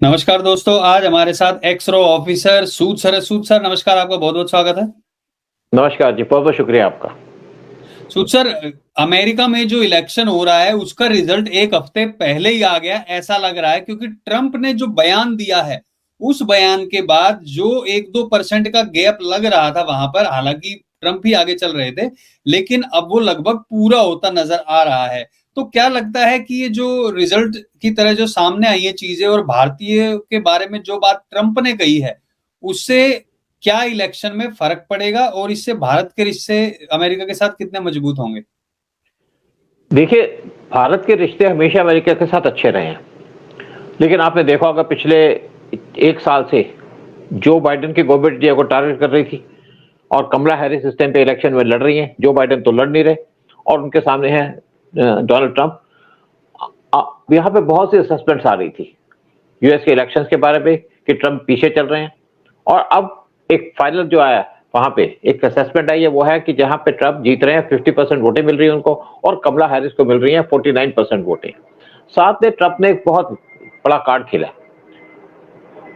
नमस्कार दोस्तों, आज हमारे साथ एक्स रो ऑफिसर सूद सर है। सूद सर, नमस्कार, आपका बहुत बहुत स्वागत है। नमस्कार जी, बहुत बहुत शुक्रिया आपका। सूद सर, अमेरिका में जो इलेक्शन हो रहा है उसका रिजल्ट एक हफ्ते पहले ही आ गया ऐसा लग रहा है, क्योंकि ट्रंप ने जो बयान दिया है उस बयान के बाद जो 1-2% का गैप लग रहा था वहां पर, हालांकि ट्रंप ही आगे चल रहे थे, लेकिन अब वो लगभग पूरा होता नजर आ रहा है। तो क्या लगता है कि ये जो रिजल्ट की तरह जो सामने आई है चीजें और भारतीय के बारे में जो बात ट्रंप ने कही है, उससे क्या इलेक्शन में फर्क पड़ेगा और इससे भारत के रिश्ते अमेरिका के साथ कितने मजबूत होंगे? देखिए, भारत के रिश्ते हमेशा अमेरिका के साथ अच्छे रहे हैं, लेकिन आपने देखा होगा पिछले 1 साल से जो बाइडेन की गवर्नमेंट इंडिया को टारगेट कर रही थी और कमला हैरिस इस टाइम पे इलेक्शन में लड़ रही हैं। जो बाइडेन तो लड़ नहीं रहे और उनके सामने है डोनाल्ड ट्रंप। यहाँ पे बहुत सी असेसमेंट्स आ रही थी यूएस के इलेक्शंस के बारे में कि ट्रंप पीछे चल रहे हैं, और अब एक फाइनल जो आया वहां पे एक असेसमेंट आई है, वो है कि जहां पे ट्रंप जीत रहे हैं 50% वोटें मिल रही है उनको, और कमला हैरिस को मिल रही है 49% वोटें। साथ में ट्रंप ने एक बहुत बड़ा कार्ड खेला।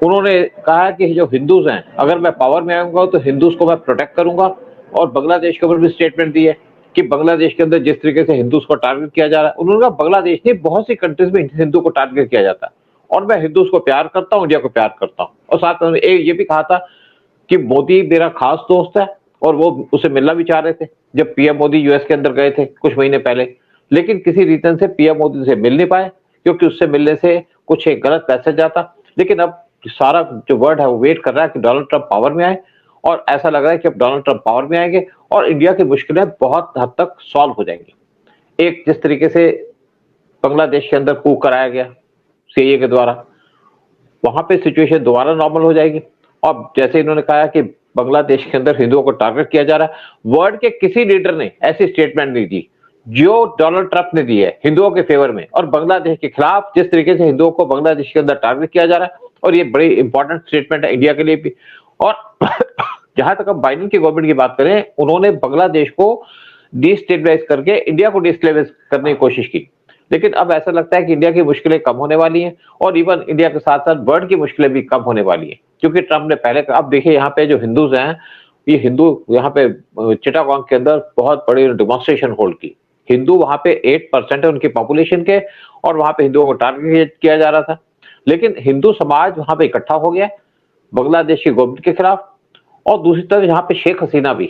उन्होंने कहा कि जो हिंदूज हैं, अगर मैं पावर में आऊंगा तो हिंदूज को मैं प्रोटेक्ट करूंगा, और बांग्लादेश के ऊपर भी स्टेटमेंट दी है कि बांग्लादेश के अंदर जिस तरीके से हिंदूज को टारगेट किया जा रहा है, उन्होंने कहा बांग्लादेश नहीं, बहुत सी कंट्रीज में हिंदू को टारगेट किया जाता है, और मैं हिंदूज को प्यार करता हूँ, इंडिया को प्यार करता हूँ। और साथ में ये भी कहा था कि मोदी मेरा खास दोस्त है, और वो उसे मिलना भी चाह रहे थे जब पीएम मोदी यूएस के अंदर गए थे कुछ महीने पहले, लेकिन किसी रीजन से पीएम मोदी से मिल नहीं पाए, क्योंकि उससे मिलने से कुछ एक गलत मैसेज आता। लेकिन अब सारा जो वर्ड है वो वेट कर रहा है कि डोनाल्ड ट्रंप पावर में आए, और ऐसा लग रहा है कि अब डोनाल्ड ट्रंप पावर में आएंगे और इंडिया की मुश्किलें बहुत हद तक सॉल्व हो जाएंगी। एक जिस तरीके से बांग्लादेश के अंदर कू कराया गया सीए के द्वारा, वहां पे सिचुएशन दोबारा नॉर्मल हो जाएगी। और जैसे इन्होंने कहा कि बांग्लादेश के अंदर हिंदुओं को टारगेट किया जा रहा है, वर्ल्ड के किसी लीडर ने ऐसी स्टेटमेंट नहीं दी जो डोनाल्ड ट्रंप ने दी है हिंदुओं के फेवर में और बांग्लादेश के खिलाफ। जिस तरीके से हिंदुओं को बांग्लादेश के अंदर टारगेट किया जा रहा है, और ये बड़ी इंपॉर्टेंट स्टेटमेंट है इंडिया के लिए भी। और जहां तक अब बाइडेन की गवर्नमेंट की बात करें, उन्होंने बांग्लादेश को डिस्टेबलाइज करके इंडिया को डिस्टेबलाइज करने की कोशिश की, लेकिन अब ऐसा लगता है कि इंडिया की मुश्किलें कम होने वाली हैं, और इवन इंडिया के साथ साथ वर्ल्ड की मुश्किलें भी कम होने वाली हैं, क्योंकि ट्रंप ने पहले अब देखिए यहाँ पे जो हिंदूज हैं, ये हिंदू यहाँ पे चिटागोंग के अंदर बहुत बड़ी डेमोन्स्ट्रेशन होल्ड की। हिंदू वहां पे 8% है उनकी पॉपुलेशन के, और वहां पे हिंदुओं को टारगेट किया जा रहा था, लेकिन हिंदू समाज वहां पे इकट्ठा हो गया बांग्लादेश की गवर्नमेंट के खिलाफ। और दूसरी तरफ यहाँ पे शेख हसीना भी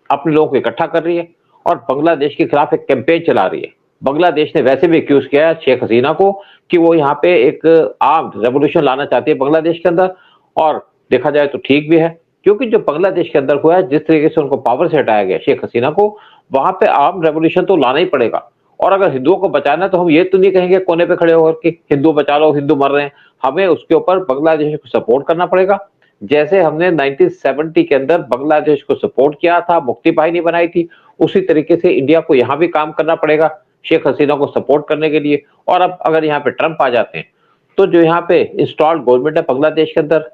अपने लोगों को इकट्ठा कर रही है और बांग्लादेश के खिलाफ एक कैंपेन चला रही है। बांग्लादेश ने वैसे भी एक्यूज किया है शेख हसीना को कि वो यहाँ पे एक आर्म्ड रेवोल्यूशन लाना चाहती है बांग्लादेश के अंदर, और देखा जाए तो ठीक भी है, क्योंकि जो बांग्लादेश के अंदर हुआ है, जिस तरीके से उनको पावर से हटाया गया शेख हसीना को, वहां पे आर्म्ड रेवोल्यूशन तो लाना ही पड़ेगा। और अगर हिंदुओं को बचाना है तो हम ये तो नहीं कहेंगे कोने पे खड़े होकर कि हिंदू बचा लो, हिंदू मर रहे हैं। हमें उसके ऊपर बांग्लादेश को सपोर्ट करना पड़ेगा, जैसे हमने 1970 के अंदर बांग्लादेश को सपोर्ट किया था, मुक्ति बाहिनी बनाई थी, उसी तरीके से इंडिया को यहाँ भी काम करना पड़ेगा शेख हसीना को सपोर्ट करने के लिए। और अब अगर यहाँ पे ट्रंप आ जाते हैं, तो जो यहाँ पे इंस्टॉल्ड गवर्नमेंट है बांग्लादेश के अंदर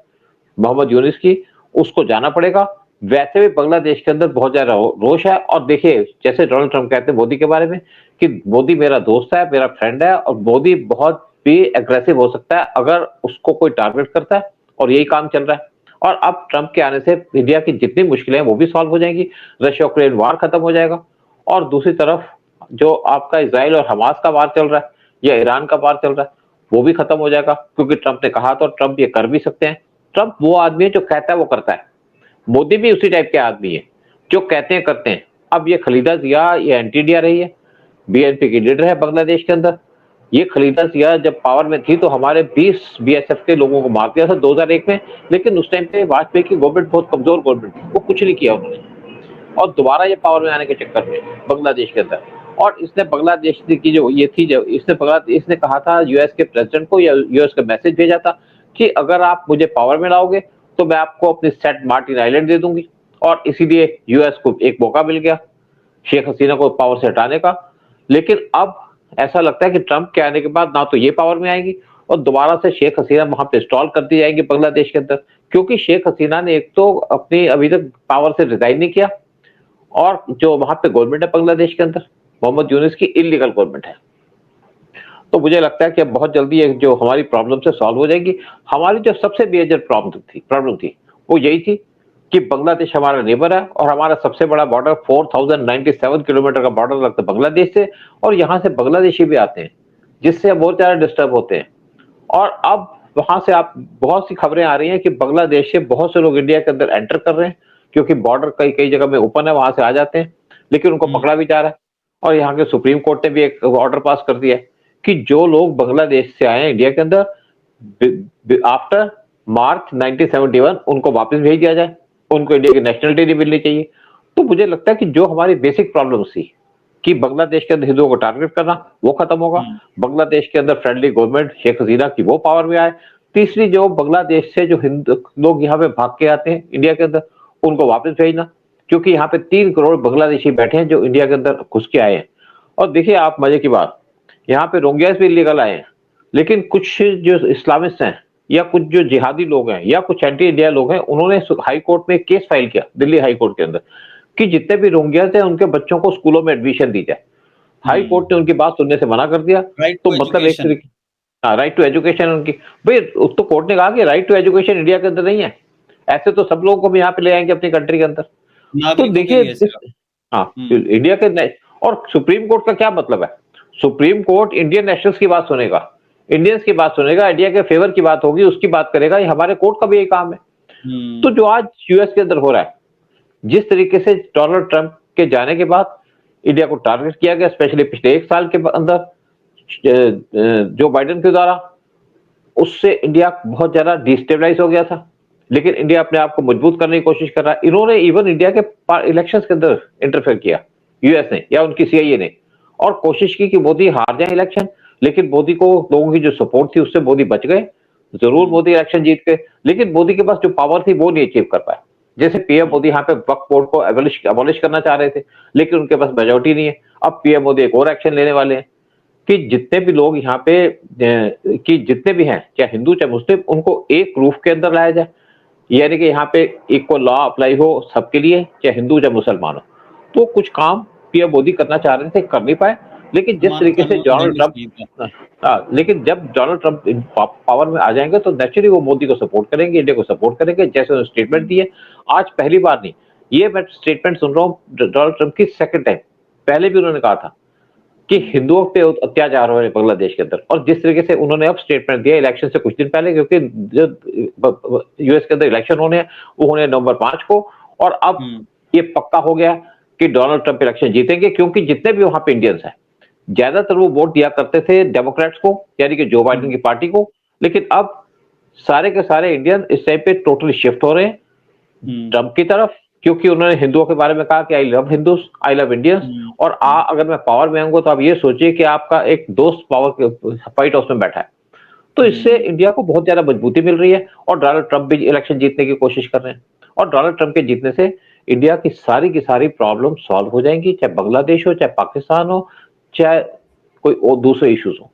मोहम्मद यूनिस की, उसको जाना पड़ेगा। वैसे भी बांग्लादेश के अंदर बहुत ज्यादा रोष है, और देखिए जैसे डोनाल्ड ट्रंप कहते हैं मोदी के बारे में कि मोदी मेरा दोस्त है, मेरा फ्रेंड है, और मोदी बहुत भी एग्रेसिव हो सकता है अगर उसको कोई टारगेट करता है, और यही काम चल रहा है। और अब ट्रंप के आने से इंडिया की जितनी मुश्किलें हैं वो भी सॉल्व हो जाएंगी, रशिया यूक्रेन वार खत्म हो जाएगा, और दूसरी तरफ जो आपका इजराइल और हमास का वार चल रहा है या ईरान का वार चल रहा है वो भी खत्म हो जाएगा, क्योंकि ट्रंप ने कहा, तो ट्रंप ये कर भी सकते हैं। ट्रंप वो आदमी है जो कहता है वो करता है। मोदी भी उसी टाइप के आदमी है जो कहते हैं करते हैं। अब ये खलीदा जिया, ये एंटी इंडिया रही है, बीएनपी की लीडर है बांग्लादेश के अंदर। ये खलीदा जिया जब पावर में थी तो हमारे 20 बीएसएफ के लोगों को मार दिया था 2001 में, लेकिन उस टाइम पे वाजपेयी की गवर्नमेंट बहुत कमजोर गवर्नमेंट थी, वो कुछ नहीं किया उन्होंने। और दोबारा ये पावर में आने के चक्कर में बांग्लादेश के अंदर, और इसने बांग्लादेश की जो ये थी, जो इसने कहा था यूएस के प्रेसिडेंट को, या यूएस का मैसेज भेजा था कि अगर आप मुझे पावर में लाओगे तो मैं आपको अपनी सेंट मार्टिन आइलैंड दे दूंगी। और इसीलिए यूएस को एक मौका मिल गया शेख हसीना को पावर से हटाने का। लेकिन अब ऐसा लगता है कि ट्रंप के आने के बाद ना तो ये पावर में आएंगी, और दोबारा से शेख हसीना वहां पे इंस्टॉल कर दी जाएंगी बांग्लादेश के अंदर, क्योंकि शेख हसीना ने एक तो अपनी अभी तक पावर से रिजाइन नहीं किया, और जो वहां पे गवर्नमेंट है बांग्लादेश के अंदर मोहम्मद यूनिस की इलीगल गवर्नमेंट है। तो मुझे लगता है कि अब बहुत जल्दी ये जो हमारी प्रॉब्लम से सॉल्व हो जाएगी। हमारी जो सबसे मेजर प्रॉब्लम थी वो यही थी कि बांग्लादेश हमारा नेबर है और हमारा सबसे बड़ा बॉर्डर 4097 किलोमीटर का बॉर्डर लगता है बांग्लादेश से, और यहाँ से बांग्लादेशी भी आते हैं, जिससे हम बहुत ज्यादा डिस्टर्ब होते हैं। और अब वहां से आप बहुत सी खबरें आ रही हैं कि बांग्लादेश से बहुत से लोग इंडिया के अंदर एंटर कर रहे हैं, क्योंकि बॉर्डर कई कई जगह में ओपन है, वहां से आ जाते हैं, लेकिन उनको पकड़ा भी जा रहा है। और यहाँ के सुप्रीम कोर्ट ने भी एक ऑर्डर पास कर दिया है कि जो लोग बांग्लादेश से आए हैं इंडिया के अंदर आफ्टर मार्च 1971 उनको वापस भेज दिया जाए, उनको इंडिया की नेशनलिटी नहीं मिलनी चाहिए। तो मुझे लगता है कि जो हमारी बेसिक प्रॉब्लम थी कि बांग्लादेश के अंदर हिंदुओं को टारगेट करना, वो खत्म होगा। बांग्लादेश के अंदर फ्रेंडली गवर्नमेंट शेख हसीना की वो पावर में आए। तीसरी, जो बांग्लादेश से जो हिंदू लोग यहाँ पे भाग के आते हैं इंडिया के अंदर, उनको वापस भेजना, क्योंकि यहाँ पे 3 करोड़ बांग्लादेशी बैठे हैं जो इंडिया के अंदर घुस के आए हैं। और देखिए आप मजे की बात, यहाँ पे रोहिंग्यास भी इलीगल आए हैं, लेकिन कुछ जो इस्लामिस्ट हैं या कुछ जो जिहादी लोग हैं या कुछ एंटी इंडिया लोग हैं, उन्होंने हाई कोर्ट में केस फाइल किया, दिल्ली हाई कोर्ट के अंदर, कि जितने भी रोहिंग्यास हैं उनके बच्चों को स्कूलों में एडमिशन दी जाए। हाई कोर्ट ने उनकी बात सुनने से मना कर दिया। तो मतलब एक तरीके, राइट टू एजुकेशन उनकी, भाई तो कोर्ट ने कहा कि राइट टू एजुकेशन इंडिया के अंदर नहीं है, ऐसे तो सब लोगों को भी यहाँ पे ले आएंगे अपनी कंट्री के अंदर। तो देखिए हाँ, इंडिया के, और सुप्रीम कोर्ट का क्या मतलब है? सुप्रीम कोर्ट इंडियन नेशनल्स की बात सुनेगा, इंडियंस की बात सुनेगा, इंडिया के फेवर की बात होगी उसकी बात करेगा। ये हमारे कोर्ट का भी यही काम है। तो जो आज यूएस के अंदर हो रहा है, जिस तरीके से डोनाल्ड ट्रंप के जाने के बाद इंडिया को टारगेट किया गया, स्पेशली पिछले 1 साल के अंदर जो बाइडेन के द्वारा, उससे इंडिया बहुत ज्यादा डिस्टेबलाइज हो गया था। लेकिन इंडिया अपने आप को मजबूत करने की कोशिश कर रहा है। इन्होंने इवन इंडिया के इलेक्शंस के अंदर इंटरफेयर किया, यूएस ने या उनकी सीआईए ने, और कोशिश की कि मोदी हार जाए इलेक्शन। लेकिन मोदी को लोगों की जो सपोर्ट थी उससे मोदी बच गए। जरूर मोदी इलेक्शन जीत गए, लेकिन मोदी के पास जो पावर थी वो नहीं अचीव कर पाए। जैसे पीएम मोदी यहाँ पे वक्फ बोर्ड को अबॉलिश करना चाह रहे थे, लेकिन उनके पास मेजोरिटी नहीं है। अब पीएम मोदी एक और एक्शन लेने वाले हैं कि जितने भी लोग यहाँ पे कि जितने भी हैं, चाहे हिंदू चाहे मुस्लिम, उनको एक रूफ के अंदर लाया जाए, यानी कि यहाँ पे इक्वल लॉ अप्लाई हो सबके लिए, चाहे हिंदू चाहे मुसलमान हो। तो कुछ काम पीएम मोदी करना चाह रहे थे, कर नहीं पाए। लेकिन जिस तरीके से डोनाल्ड ट्रंप, लेकिन जब डोनाल्ड ट्रंप पावर में आ जाएंगे तो नेचुरली वो मोदी को सपोर्ट करेंगे, इंडिया को सपोर्ट करेंगे, जैसे उन्होंने स्टेटमेंट दी है। आज पहली बार नहीं, ये मैं स्टेटमेंट सुन रहा हूँ डोनाल्ड ट्रंप की सेकंड टाइम। पहले भी उन्होंने कहा था कि हिंदुओं पे अत्याचार हो रहे बांग्लादेश के अंदर, और जिस तरीके से उन्होंने अब स्टेटमेंट दिया इलेक्शन से कुछ दिन पहले, क्योंकि जो यूएस के अंदर इलेक्शन होने हैं वो होने नवंबर 5 को, और अब ये पक्का हो गया कि डोनाल्ड ट्रंप इलेक्शन जीतेंगे, क्योंकि जितने भी वहां पे इंडियंस हैं ज्यादातर वो वोट दिया करते थे डेमोक्रेट्स को, यानी कि जो बाइडेन की पार्टी को। लेकिन अब सारे के सारे इंडियन इस टाइम पे टोटली शिफ्ट हो रहे हैं ट्रंप की तरफ, क्योंकि उन्होंने हिंदुओं के बारे में कहा कि I love Hindus, I love Indians. और अगर मैं पावर में आऊंगा तो आप ये सोचिए कि आपका एक दोस्त पावर व्हाइट हाउस में बैठा है। तो इससे इंडिया को बहुत ज्यादा मजबूती मिल रही है, और डोनाल्ड ट्रंप भी इलेक्शन जीतने की कोशिश कर रहे हैं। और डोनाल्ड ट्रंप के जीतने से इंडिया की सारी प्रॉब्लम सॉल्व हो जाएंगी, चाहे बांग्लादेश हो, चाहे पाकिस्तान हो, चाहे कोई और दूसरे इश्यूज हो।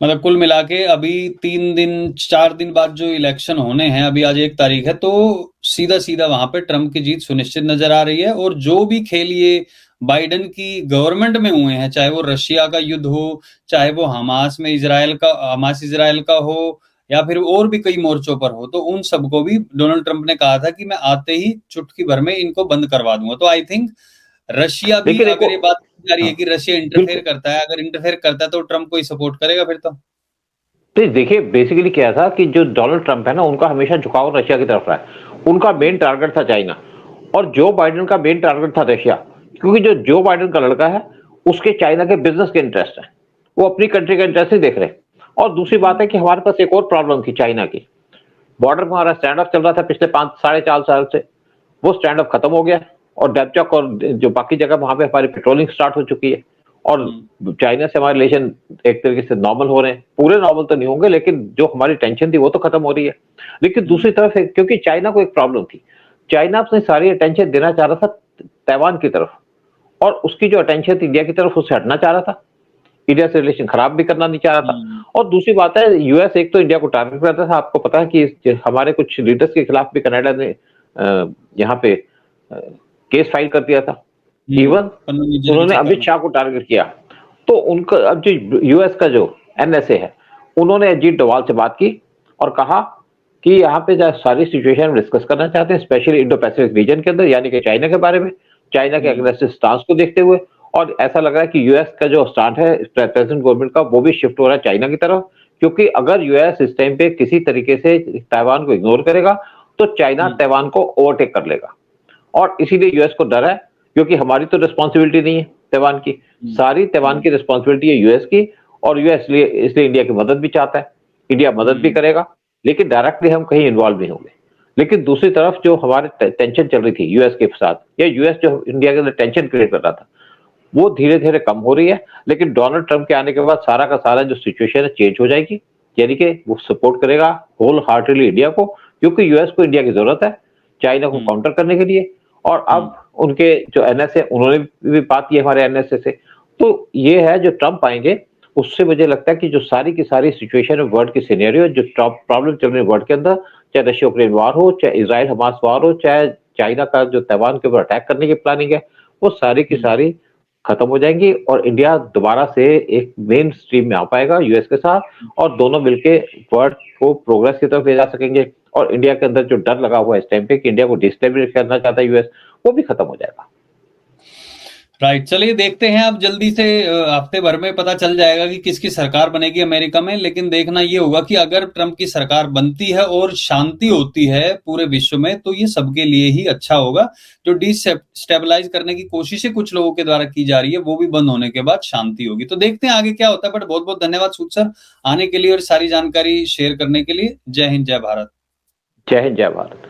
मतलब कुल मिला के अभी 4 दिन बाद जो इलेक्शन होने हैं, अभी आज 1 तारीख है, तो सीधा सीधा वहां पे ट्रंप की जीत सुनिश्चित नजर आ रही है। और जो भी खेल ये बाइडेन की गवर्नमेंट में हुए हैं, चाहे वो रशिया का युद्ध हो, चाहे वो हमास इजराइल का हो, या फिर और भी कई मोर्चों पर हो, तो उन सबको भी डोनाल्ड ट्रंप ने कहा था कि मैं आते ही चुटकी भर में इनको बंद करवा दूंगा। तो आई थिंक रशिया भी, अगर ये बात जा रही है कि रशिया इंटरफेयर करता है, अगर इंटरफेयर करता है तो ट्रंप को ही सपोर्ट करेगा फिर तो। देखिए बेसिकली क्या था कि जो डोनाल्ड ट्रंप है ना, उनका हमेशा झुकाव रशिया की तरफ रहा है। उनका मेन टारगेट था चाइना, और जो बाइडेन का मेन टारगेट था रशिया, क्योंकि जो बाइडेन का लड़का है उसके चाइना के बिजनेस के इंटरेस्ट है, वो अपनी कंट्री का इंटरेस्ट नहीं देख रहे। और दूसरी बात है कि हमारे पास एक और प्रॉब्लम थी चाइना की, बॉर्डर पर हमारा स्टैंड ऑफ चल रहा था पिछले 4.5 साल से, वो स्टैंड ऑफ खत्म हो गया, और डेपचॉक और जो बाकी जगह वहां पे हमारी पेट्रोलिंग स्टार्ट हो चुकी है, और चाइना से हमारे रिलेशन एक तरीके से नॉर्मल हो रहे हैं। पूरे नॉर्मल तो नहीं होंगे, लेकिन जो हमारी टेंशन थी वो तो खत्म हो रही है। लेकिन दूसरी तरफ क्योंकि चाइना को एक प्रॉब्लम थी, चाइना अपनी सारी अटेंशन देना चाह रहा था ताइवान की तरफ, और उसकी जो अटेंशन थी इंडिया की तरफ उससे हटना चाह रहा था, इंडिया से रिलेशन खराब भी करना नहीं चाह रहा था। और दूसरी बात है, यूएस एक तो इंडिया को टारगेट करता था, आपको पता है कि हमारे कुछ लीडर्स के खिलाफ भी कनाडा ने यहाँ पे केस फाइल कर दिया था। इवन उन्होंने अमित शाह को टारगेट किया। तो उनका अब जो यूएस का जो एनएसए है, उन्होंने अजीत डोवाल से बात की और कहा कि यहाँ पे सारी सिचुएशन डिस्कस करना चाहते हैं, स्पेशली इंडो पैसिफिक रीजन के अंदर, यानी कि चाइना के बारे में, चाइना के अग्रेसिव स्टांस को देखते हुए। और ऐसा लग रहा है कि यूएस का जो स्टांड है प्रेजेंट गवर्नमेंट का, वो भी शिफ्ट हो रहा है चाइना की तरफ, क्योंकि अगर यूएस इस टाइम पे किसी तरीके से ताइवान को इग्नोर करेगा तो चाइना ताइवान को ओवरटेक कर लेगा। और इसीलिए यूएस को डर है, क्योंकि हमारी तो रिस्पॉन्सिबिलिटी नहीं है ताइवान की, सारी ताइवान की रिस्पॉन्सिबिलिटी है यूएस की। और यूएस इसलिए इंडिया की मदद भी चाहता है, इंडिया मदद भी करेगा, लेकिन डायरेक्टली हम कहीं इन्वॉल्व नहीं होंगे। लेकिन दूसरी तरफ जो हमारे टेंशन चल रही थी यूएस के साथ, या यूएस जो इंडिया के अंदर टेंशन क्रिएट कर रहा था, वो धीरे धीरे कम हो रही है। लेकिन डोनाल्ड ट्रंप के आने के बाद सारा का सारा जो सिचुएशन है चेंज हो जाएगी, यानी कि वो सपोर्ट करेगा होल हार्टेडली इंडिया को, क्योंकि यूएस को इंडिया की जरूरत है चाइना को काउंटर करने के लिए। और अब उनके जो एनएसए, उन्होंने भी बात की हमारे एनएसए से। तो ये है जो ट्रंप आएंगे, उससे मुझे लगता है कि जो सारी की सारी सिचुएशन है वर्ल्ड की सिनेरियो, जो प्रॉब्लम चल रही है वर्ल्ड के अंदर, चाहे रशिया यूक्रेन वार हो, चाहे इजराइल हमास वार हो, चाहे चाइना का जो ताइवान के ऊपर अटैक करने की प्लानिंग है, वो सारी की सारी खत्म हो जाएंगी और इंडिया दोबारा से एक मेन स्ट्रीम में आ पाएगा यूएस के साथ, और दोनों मिलके वर्ल्ड को प्रोग्रेस की तरफ ले जा सकेंगे। और इंडिया के अंदर जो डर लगा हुआ है इस टाइम पे कि इंडिया को डिस्टेबलाइज करना चाहता है यूएस, वो भी खत्म हो जाएगा। राइट, चलिए देखते हैं अब जल्दी से हफ्ते भर में पता चल जाएगा कि किसकी सरकार बनेगी अमेरिका में। लेकिन देखना ये होगा कि अगर ट्रंप की सरकार बनती है और शांति होती है पूरे विश्व में, तो ये सबके लिए ही अच्छा होगा। जो डिस्टेबलाइज करने की कोशिशें कुछ लोगों के द्वारा की जा रही है, वो भी बंद होने के बाद शांति होगी। तो देखते हैं आगे क्या होता है। बट बहुत बहुत धन्यवाद सूद सर आने के लिए और सारी जानकारी शेयर करने के लिए। जय हिंद, जय भारत। जय हिंद, जय भारत।